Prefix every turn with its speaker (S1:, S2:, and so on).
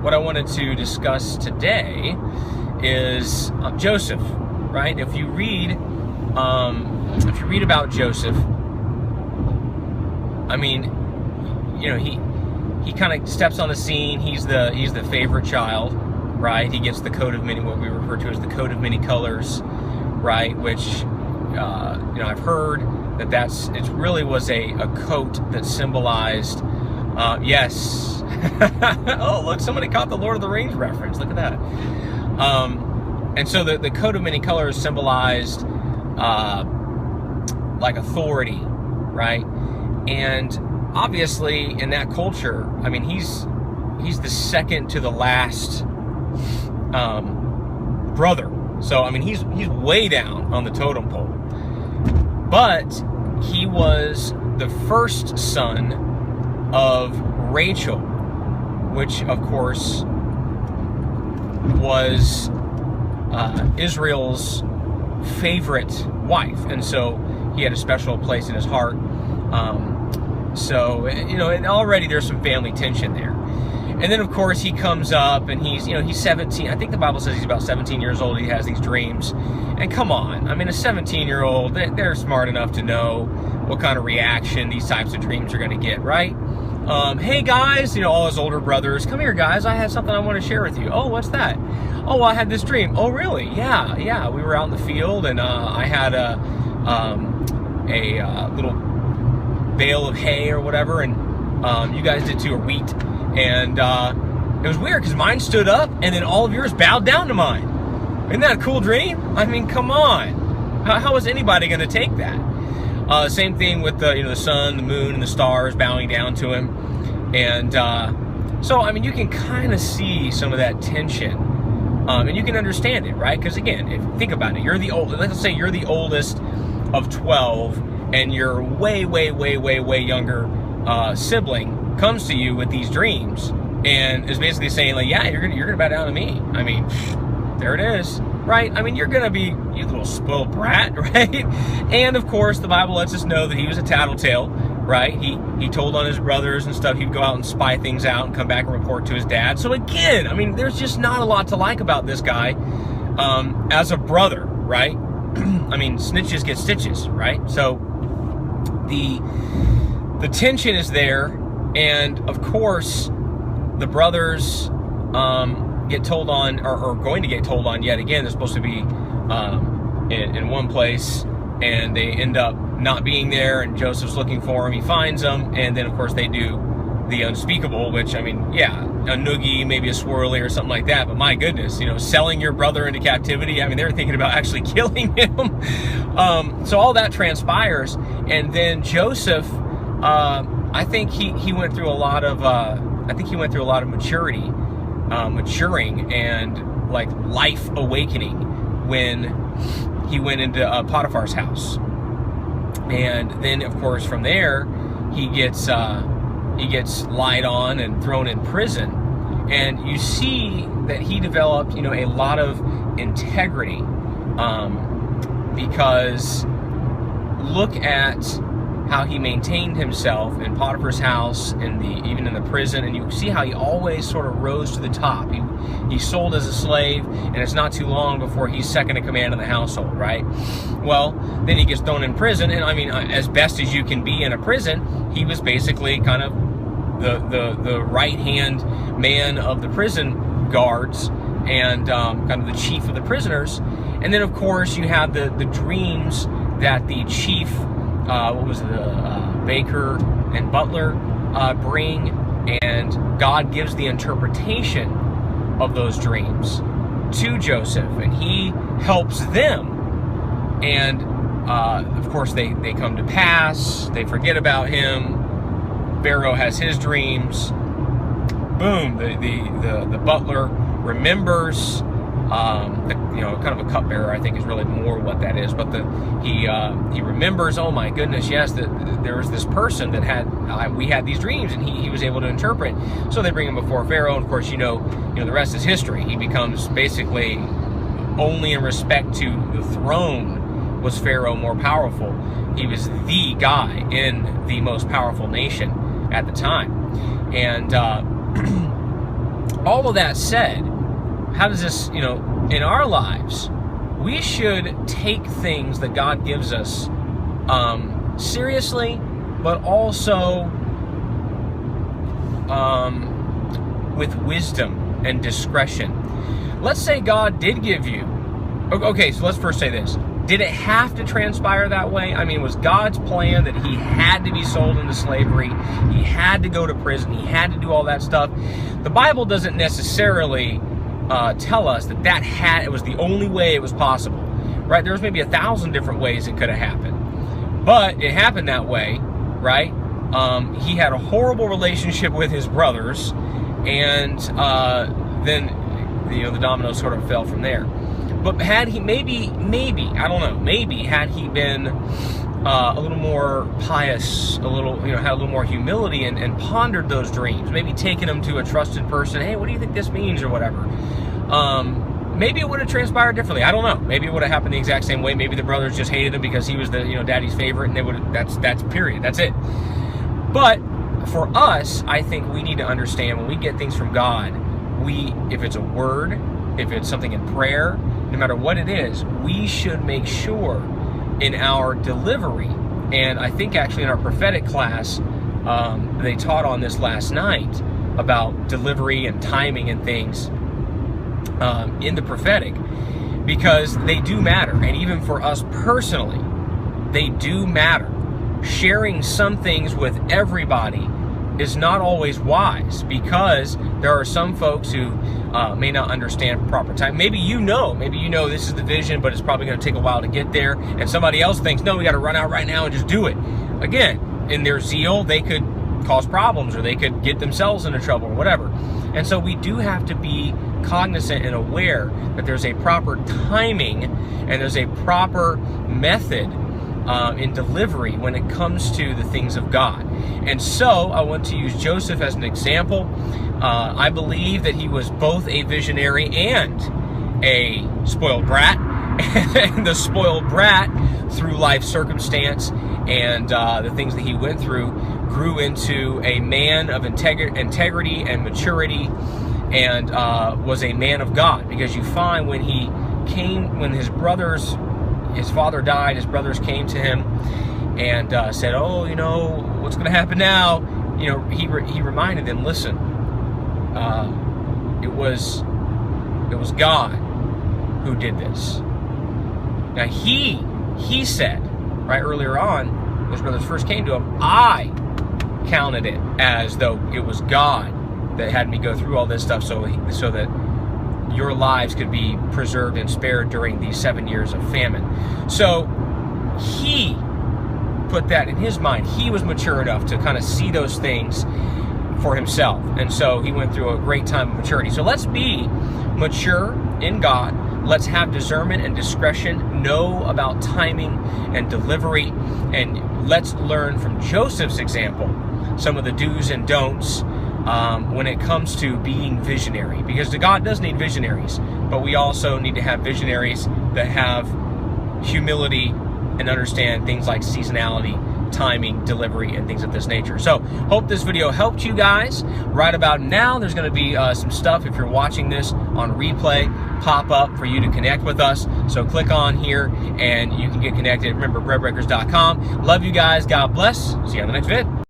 S1: what I wanted to discuss today is Joseph, right? If you read about Joseph, I mean, you know, he kind of steps on the scene. He's the favorite child, right? He gets the coat of many, what we refer to as the coat of many colors, right? Which you know, I've heard it really was a coat that symbolized yes. Oh, look, somebody caught the Lord of the Rings reference. Look at that. And so the coat of many colors symbolized like authority, right? And obviously in that culture, I mean, he's the second to the last brother. So I mean, he's way down on the totem pole. But he was the first son of Rachel, which of course was Israel's favorite wife, and so he had a special place in his heart. So, you know, and already there's some family tension there. And then of course he comes up and he's 17. I think the Bible says he's about 17 years old. He has these dreams. And come on, I mean, a 17-year-old, they're smart enough to know what kind of reaction these types of dreams are going to get, right? Hey guys, you know, all his older brothers, come here guys, I had something I want to share with you. Oh, what's that? Oh, I had this dream. Oh, really? Yeah, we were out in the field and I had a little bale of hay or whatever, and you guys did too, or wheat, and it was weird because mine stood up and then all of yours bowed down to mine. Isn't that a cool dream? I mean, come on, how is anybody going to take that? Same thing with the sun, the moon, and the stars bowing down to him. And so, I mean, you can kind of see some of that tension. And you can understand it, right? Because again, think about it. Let's say you're the oldest of 12, and your way younger sibling comes to you with these dreams and is basically saying, like, yeah, you're gonna bow down to me. I mean, there it is. Right? I mean, you're going to be, you little spoiled brat, right? And of course, the Bible lets us know that he was a tattletale, right? He told on his brothers and stuff. He'd go out and spy things out and come back and report to his dad. So again, I mean, there's just not a lot to like about this guy as a brother, right? I mean, snitches get stitches, right? So the tension is there. And of course, the brothers get told on, or going to get told on yet again. They're supposed to be in one place, and they end up not being there, and Joseph's looking for them. He finds them, and then of course they do the unspeakable, which, I mean, yeah, a noogie, maybe a swirly or something like that, but my goodness, you know, selling your brother into captivity. I mean, they were thinking about actually killing him. So all that transpires, and then Joseph, I think he went through a lot of maturing and like life awakening when he went into Potiphar's house. And then of course from there he gets lied on and thrown in prison, and you see that he developed, you know, a lot of integrity, because look at how he maintained himself in Potiphar's house, even in the prison, and you see how he always sort of rose to the top. He sold as a slave, and it's not too long before he's second in command in the household, right? Well, then he gets thrown in prison, and I mean, as best as you can be in a prison, he was basically kind of the right-hand man of the prison guards, and kind of the chief of the prisoners. And then of course you have the dreams that the chief, baker and butler bring, and God gives the interpretation of those dreams to Joseph, and he helps them, and of course they come to pass. They forget about him. Pharaoh has his dreams. Boom, the butler remembers. Kind of a cupbearer, I think, is really more what that is. But he remembers, oh my goodness, yes, there was this person that we had these dreams, and he was able to interpret. So they bring him before Pharaoh, and of course, you know the rest is history. He becomes basically, only in respect to the throne was Pharaoh more powerful. He was the guy in the most powerful nation at the time, and all of that said, how does this, in our lives, we should take things that God gives us seriously, but also with wisdom and discretion. Let's say God did give you, okay, so let's first say this. Did it have to transpire that way? I mean, was God's plan that he had to be sold into slavery? He had to go to prison. He had to do all that stuff. The Bible doesn't necessarily tell us that it was the only way it was possible, right? There's maybe 1,000 different ways it could have happened, but it happened that way, right? He had a horrible relationship with his brothers, and then the dominoes sort of fell from there. But had he maybe I don't know, maybe had he been a little more pious, had a little more humility and pondered those dreams, maybe taken them to a trusted person, hey, what do you think this means, or whatever, maybe it would have transpired differently. I don't know. Maybe it would have happened the exact same way. Maybe the brothers just hated him because he was the daddy's favorite, and they would. That's period. That's it. But for us, I think we need to understand when we get things from God, if it's a word, if it's something in prayer, no matter what it is, we should make sure in our delivery, and I think actually in our prophetic class, they taught on this last night about delivery and timing and things in the prophetic, because they do matter, and even for us personally, they do matter. Sharing some things with everybody is not always wise, because there are some folks who may not understand proper time. Maybe you know this is the vision, but it's probably going to take a while to get there, and somebody else thinks, no, we got to run out right now and just do it. Again, in their zeal, they could cause problems, or they could get themselves into trouble, or whatever. And so we do have to be cognizant and aware that there's a proper timing and there's a proper method in delivery when it comes to the things of God. And so I want to use Joseph as an example. I believe that he was both a visionary and a spoiled brat. And the spoiled brat, through life circumstance and the things that he went through, grew into a man of integrity and maturity, and was a man of God. Because you find when his father died, his brothers came to him and said, oh, what's going to happen now? He reminded them, listen, it was God who did this. Now he said, right earlier on, his brothers first came to him, I counted it as though it was God that had me go through all this stuff so that your lives could be preserved and spared during these 7 years of famine. So he put that in his mind. He was mature enough to kind of see those things for himself. And so he went through a great time of maturity. So let's be mature in God. Let's have discernment and discretion, know about timing and delivery, and let's learn from Joseph's example some of the do's and don'ts when it comes to being visionary. Because God does need visionaries, but we also need to have visionaries that have humility and understand things like seasonality, timing, delivery, and things of this nature. So, hope this video helped you guys. Right about now, there's going to be some stuff, if you're watching this on replay, pop up for you to connect with us. So click on here and you can get connected. Remember, breadbreakers.com. Love you guys. God bless. See you on the next vid.